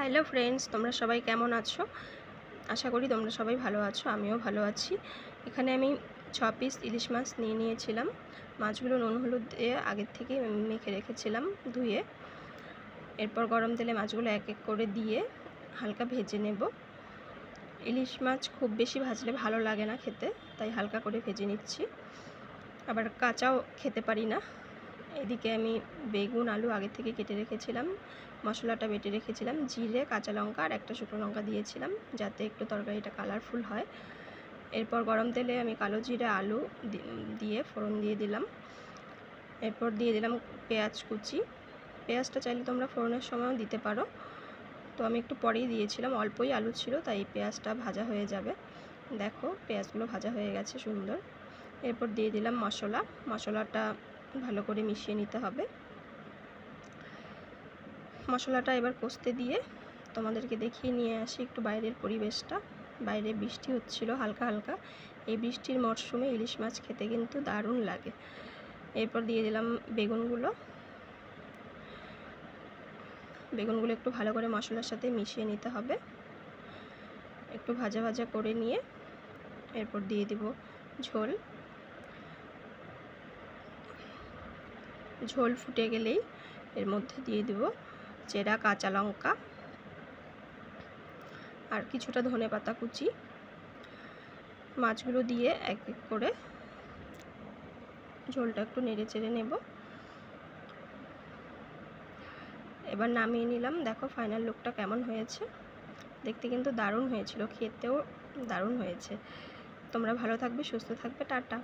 Hello friends, তোমরা সবাই কেমন আছো? আশা করি তোমরা সবাই ভালো আছো, আমিও ভালো আছি। এখানে আমি 6 পিস ইলিশ মাছ নিয়ে নিয়েছিলাম। মাছগুলো নুন হলুদ দিয়ে আগের থেকে মেখে রেখেছিলাম ধুয়ে। এরপর গরম তেলে মাছগুলো এক এক করে দিয়ে হালকা ভেজে নেব। ইলিশ মাছ খুব বেশি ভাজলে ভালো লাগে না খেতে, তাই হালকা করে ভেজে নিচ্ছি। আবার কাঁচাও খেতে পারি না। এদিকে আমি বেগুন আলু আগে থেকে কেটে রেখেছিলাম, মশলাটা বেটে রেখেছিলাম, জিরে কাঁচা লঙ্কা আর একটা শুকনো লঙ্কা দিয়েছিলাম যাতে একটু তরকারিটা কালারফুল হয়। এরপর গরম তেলে আমি কালো জিরে আলু দিয়ে ফোড়ন দিয়ে দিলাম। এরপর দিয়ে দিলাম পেঁয়াজ কুচি। পেঁয়াজটা চাইলে তোমরা ফোড়নের সময়ও দিতে পারো, তো আমি একটু পরেই দিয়েছিলাম, অল্পই আলু ছিল তাই পেঁয়াজটা ভাজা হয়ে যাবে। দেখো পেঁয়াজগুলো ভাজা হয়ে গেছে সুন্দর। এরপর দিয়ে দিলাম মশলাটা ভালো করে মিশিয়ে নিতে হবে। মশলাটা এবার কষতে দিয়ে তোমাদেরকে দেখিয়ে নিয়ে আসি একটু বাইরের পরিবেশটা। বাইরে বৃষ্টি হচ্ছিল হালকা হালকা। এই বৃষ্টির মরশুমে ইলিশ মাছ খেতে কিন্তু দারুণ লাগে। এরপর দিয়ে দিলাম বেগুনগুলো একটু ভালো করে মশলার সাথে মিশিয়ে নিতে হবে। একটু ভাজা ভাজা করে নিয়ে এরপর দিয়ে দিব ঝোল ফুটে গেলেই এর মধ্যে দিয়ে দিব চেরা কাঁচা লঙ্কা আর কিছুটা ধনেপাতা কুচি। মাছগুলো দিয়ে এক এক করে ঝোলটা একটু নেড়ে চেড়ে নেব। এবার নামিয়ে নিলাম। দেখো ফাইনাল লুকটা কেমন হয়েছে। দেখতে কিন্তু দারুণ হয়েছিল, খেতেও দারুণ হয়েছে। তোমরা ভালো থাকবে, সুস্থ থাকবে, টাটা।